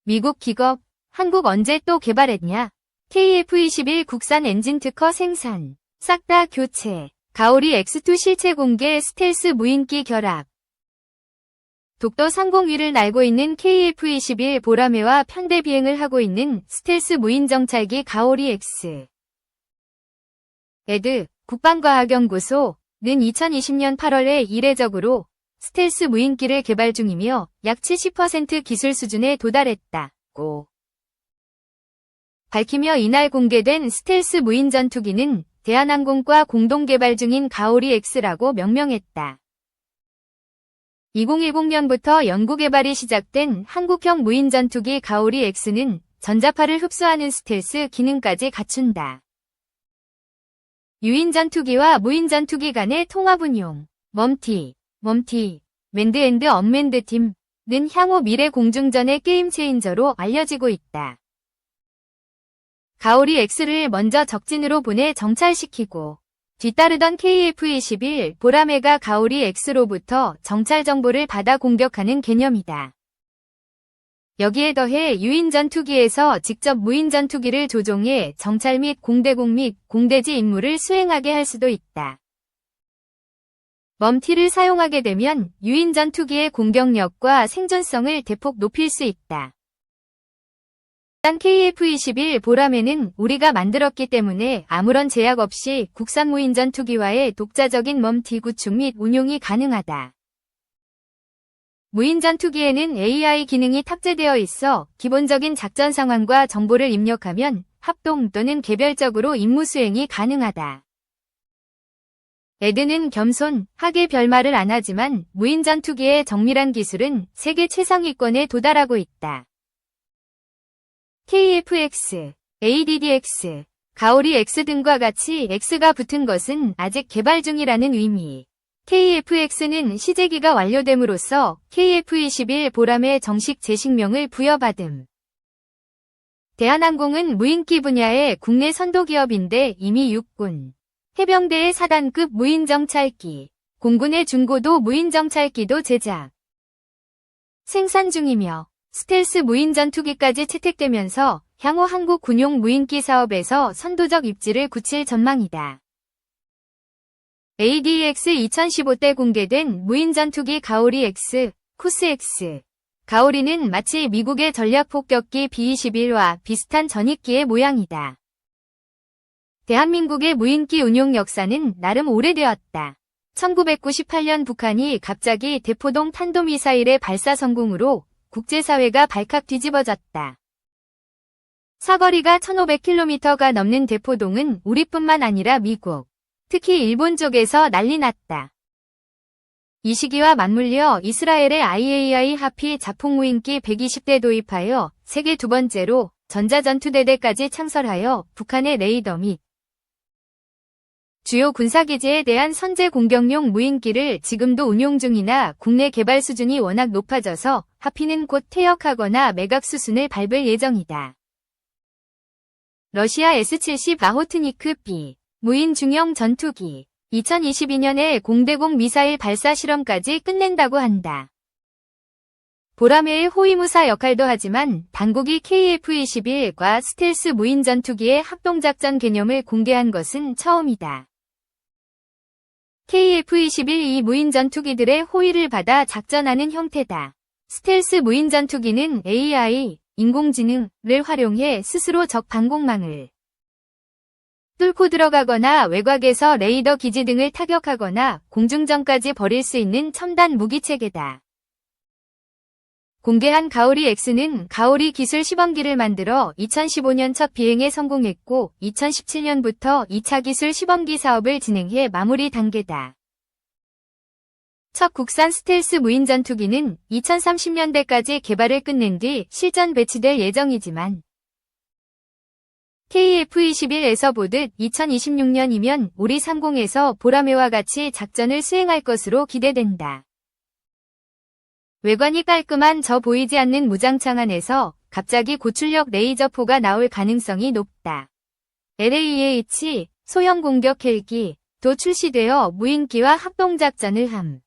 미국 기업, 한국 언제 또 개발했냐? KF-21 국산 엔진 특허 생산, 싹 다 교체, 가오리 X2 실체 공개 스텔스 무인기 결합. 독도 상공위를 날고 있는 KF-21 보라매와 편대 비행을 하고 있는 스텔스 무인 정찰기 가오리 X. 에드 국방과학연구소는 2020년 8월에 이례적으로 스텔스 무인기를 개발 중이며 약 70% 기술 수준에 도달했다고 밝히며 이날 공개된 스텔스 무인 전투기는 대한항공과 공동 개발 중인 가오리 X라고 명명했다. 2010년부터 연구개발이 시작된 한국형 무인 전투기 가오리 X는 전자파를 흡수하는 스텔스 기능까지 갖춘다. 유인 전투기와 무인 전투기 간의 통합 운용, 멈티, 맨드 앤드 언맨드 팀은 향후 미래 공중전의 게임 체인저로 알려지고 있다. 가오리 X를 먼저 적진으로 보내 정찰시키고 뒤따르던 KF-21 보라매가 가오리 X로부터 정찰 정보를 받아 공격하는 개념이다. 여기에 더해 유인 전투기에서 직접 무인 전투기를 조종해 정찰 및 공대공 및 공대지 임무를 수행하게 할 수도 있다. 멈티를 사용하게 되면 유인 전투기의 공격력과 생존성을 대폭 높일 수 있다. 단 KF-21 보라매는 우리가 만들었기 때문에 아무런 제약 없이 국산 무인 전투기와의 독자적인 멈티 구축 및 운용이 가능하다. 무인 전투기에는 AI 기능이 탑재되어 있어 기본적인 작전 상황과 정보를 입력하면 합동 또는 개별적으로 임무 수행이 가능하다. 에드는 겸손하게 별말을 안 하지만 무인 전투기의 정밀한 기술은 세계 최상위권에 도달하고 있다. KF-X, ADD-X, 가오리 X 등과 같이 X가 붙은 것은 아직 개발 중이라는 의미. KF-X는 시제기가 완료됨으로써 KF-21 보라매 정식 제식명을 부여받음. 대한항공은 무인기 분야의 국내 선도기업인데 이미 육군, 해병대의 4단급 무인정찰기, 공군의 중고도 무인정찰기도 제작, 생산 중이며 스텔스 무인 전투기까지 채택되면서 향후 한국 군용 무인기 사업에서 선도적 입지를 굳힐 전망이다. ADX 2015 때 공개된 무인 전투기 가오리 X, 코스 X. 가오리는 마치 미국의 전략폭격기 B-21와 비슷한 전익기의 모양이다. 대한민국의 무인기 운용 역사는 나름 오래되었다. 1998년 북한이 갑자기 대포동 탄도미사일의 발사 성공으로 국제사회가 발칵 뒤집어졌다. 사거리가 1500km가 넘는 대포동은 우리뿐만 아니라 미국, 특히 일본 쪽에서 난리 났다. 이 시기와 맞물려 이스라엘의 IAI 하피 자폭 무인기 120대 도입하여 세계 두 번째로 전자전투대대까지 창설하여 북한의 레이더 및 주요 군사기지에 대한 선제 공격용 무인기를 지금도 운용 중이나 국내 개발 수준이 워낙 높아져서 하피는 곧 퇴역하거나 매각 수순을 밟을 예정이다. 러시아 S-70 아호트니크 B 무인 중형 전투기 2022년에 공대공 미사일 발사 실험까지 끝낸다고 한다. 보라매의 호위무사 역할도 하지만 당국이 KF-21과 스텔스 무인 전투기의 합동작전 개념을 공개한 것은 처음이다. KF-21 이 무인 전투기들의 호위를 받아 작전하는 형태다. 스텔스 무인 전투기는 AI, 인공지능을 활용해 스스로 적 방공망을 뚫고 들어가거나 외곽에서 레이더 기지 등을 타격하거나 공중전까지 벌일 수 있는 첨단 무기체계다. 공개한 가오리 X는 가오리 기술 시범기를 만들어 2015년 첫 비행에 성공했고 2017년부터 2차 기술 시범기 사업을 진행해 마무리 단계다. 첫 국산 스텔스 무인 전투기는 2030년대까지 개발을 끝낸 뒤 실전 배치될 예정이지만 KF-21에서 보듯 2026년이면 우리 상공에서 보라매와 같이 작전을 수행할 것으로 기대된다. 외관이 깔끔한 저 보이지 않는 무장창 안에서 갑자기 고출력 레이저포가 나올 가능성이 높다. LAH 소형 공격 헬기도 출시되어 무인기와 합동작전을 함.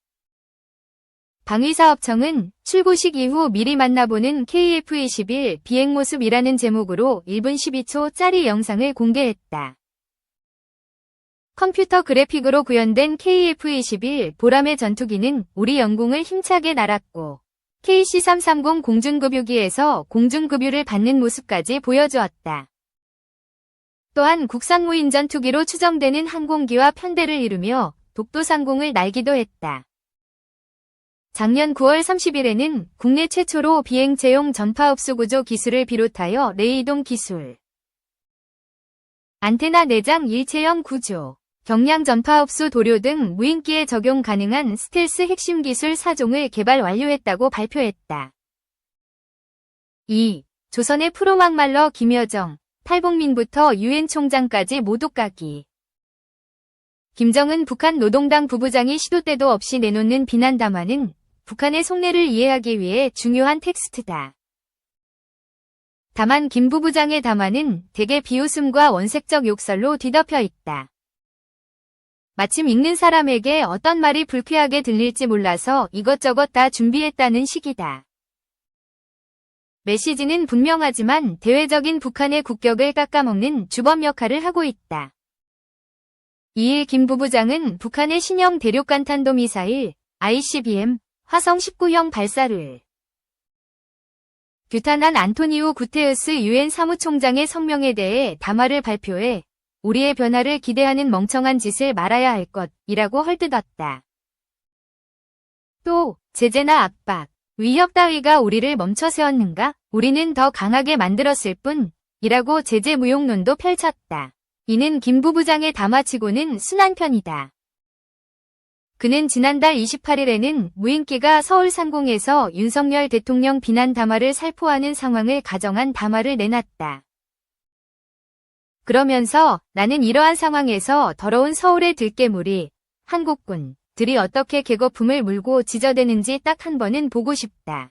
방위사업청은 출고식 이후 미리 만나보는 KF-21 비행 모습이라는 제목으로 1분 12초짜리 영상을 공개했다. 컴퓨터 그래픽으로 구현된 KF-21 보람의 전투기는 우리 영공을 힘차게 날았고 KC-330 공중급유기에서 공중급유를 받는 모습까지 보여주었다. 또한 국산 무인 전투기로 추정되는 항공기와 편대를 이루며 독도상공을 날기도 했다. 작년 9월 30일에는 국내 최초로 비행체용 전파흡수구조 기술을 비롯하여 레이동 기술, 안테나 내장 일체형 구조, 경량 전파흡수 도료 등 무인기에 적용 가능한 스텔스 핵심 기술 4종을 개발 완료했다고 발표했다. 2. 조선의 프로막말러 김여정, 탈북민부터 유엔 총장까지 모두 까기. 김정은 북한 노동당 부부장이 시도 때도 없이 내놓는 비난 담화는 북한의 속내를 이해하기 위해 중요한 텍스트다. 다만 김 부부장의 담화는 대개 비웃음과 원색적 욕설로 뒤덮여 있다. 마침 읽는 사람에게 어떤 말이 불쾌하게 들릴지 몰라서 이것저것 다 준비했다는 식이다. 메시지는 분명하지만 대외적인 북한의 국격을 깎아먹는 주범 역할을 하고 있다. 2일 김 부부장은 북한의 신형 대륙간 탄도미사일 ICBM 화성 19형 발사를 규탄한 안토니오 구테우스 유엔 사무총장의 성명에 대해 담화를 발표해 우리의 변화를 기대하는 멍청한 짓을 말아야 할 것이라고 헐뜯었다. 또 제재나 압박, 위협 따위가 우리를 멈춰 세웠는가? 우리는 더 강하게 만들었을 뿐이라고 제재 무용론도 펼쳤다. 이는 김 부부장의 담화치고는 순한 편이다. 그는 지난달 28일에는 무인기가 서울 상공에서 윤석열 대통령 비난 담화를 살포하는 상황을 가정한 담화를 내놨다. 그러면서 나는 이러한 상황에서 더러운 서울의 들깨물이 한국군들이 어떻게 개거품을 물고 지저대는지 딱 한 번은 보고 싶다.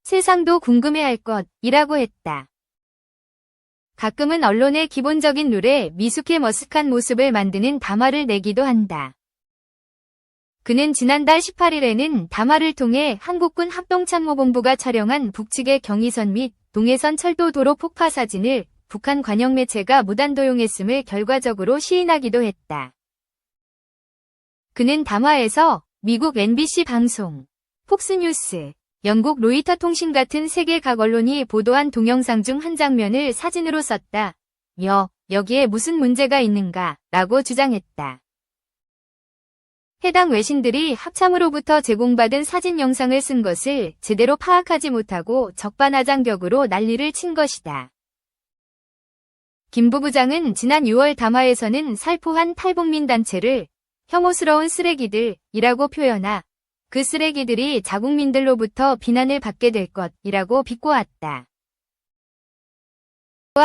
세상도 궁금해할 것이라고 했다. 가끔은 언론의 기본적인 룰에 미숙해 머쓱한 모습을 만드는 담화를 내기도 한다. 그는 지난달 18일에는 담화를 통해 한국군 합동참모본부가 촬영한 북측의 경의선 및 동해선 철도 도로 폭파 사진을 북한 관영 매체가 무단 도용했음을 결과적으로 시인하기도 했다. 그는 담화에서 미국 NBC 방송, 폭스뉴스, 영국 로이터 통신 같은 세계 각 언론이 보도한 동영상 중 한 장면을 사진으로 썼다며 여기에 무슨 문제가 있는가 라고 주장했다. 해당 외신들이 합참으로부터 제공받은 사진 영상을 쓴 것을 제대로 파악하지 못하고 적반하장격으로 난리를 친 것이다. 김 부부장은 지난 6월 담화에서는 살포한 탈북민 단체를 혐오스러운 쓰레기들이라고 표현하 그 쓰레기들이 자국민들로부터 비난을 받게 될 것이라고 비꼬았다.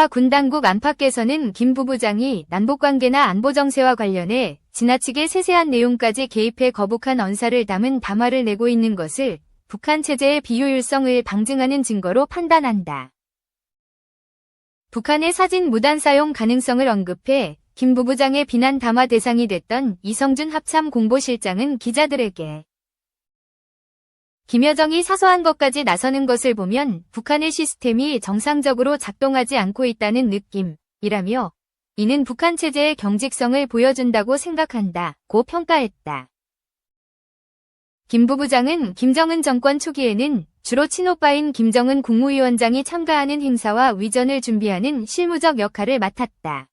군 당국 안팎에서는 김 부부장이 남북관계나 안보정세와 관련해 지나치게 세세한 내용까지 개입해 거북한 언사를 담은 담화를 내고 있는 것을 북한 체제의 비효율성을 방증하는 증거로 판단한다. 북한의 사진 무단 사용 가능성을 언급해 김 부부장의 비난 담화 대상이 됐던 이성준 합참 공보실장은 기자들에게 김여정이 사소한 것까지 나서는 것을 보면 북한의 시스템이 정상적으로 작동하지 않고 있다는 느낌이라며 이는 북한 체제의 경직성을 보여준다고 생각한다고 평가했다. 김 부부장은 김정은 정권 초기에는 주로 친오빠인 김정은 국무위원장이 참가하는 행사와 위전을 준비하는 실무적 역할을 맡았다.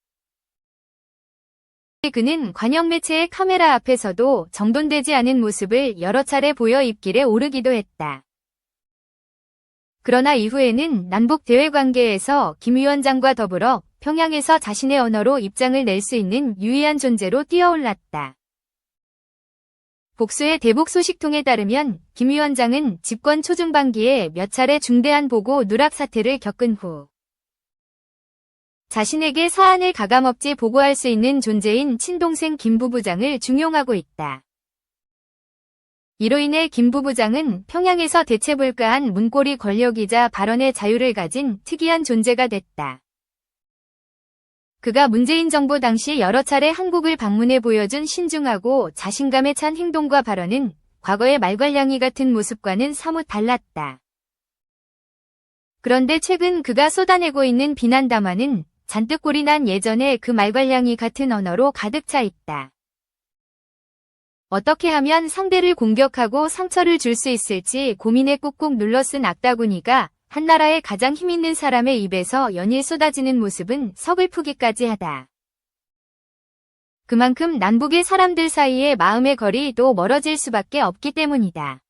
그는 관영 매체의 카메라 앞에서도 정돈되지 않은 모습을 여러 차례 보여 입길에 오르기도 했다. 그러나 이후에는 남북 대외 관계에서 김 위원장과 더불어 평양에서 자신의 언어로 입장을 낼 수 있는 유의한 존재로 뛰어올랐다. 복수의 대북 소식통에 따르면 김 위원장은 집권 초중반기에 몇 차례 중대한 보고 누락 사태를 겪은 후 자신에게 사안을 가감없이 보고할 수 있는 존재인 친동생 김 부부장을 중용하고 있다. 이로 인해 김 부부장은 평양에서 대체불가한 문고리 권력이자 발언의 자유를 가진 특이한 존재가 됐다. 그가 문재인 정부 당시 여러 차례 한국을 방문해 보여준 신중하고 자신감에 찬 행동과 발언은 과거의 말괄량이 같은 모습과는 사뭇 달랐다. 그런데 최근 그가 쏟아내고 있는 비난 담화는 잔뜩 꼴이 난 예전의 그 말괄량이 같은 언어로 가득 차 있다. 어떻게 하면 상대를 공격하고 상처를 줄 수 있을지 고민에 꾹꾹 눌러 쓴 악다구니가 한나라의 가장 힘있는 사람의 입에서 연일 쏟아지는 모습은 서글프기까지 하다. 그만큼 남북의 사람들 사이의 마음의 거리도 멀어질 수밖에 없기 때문이다.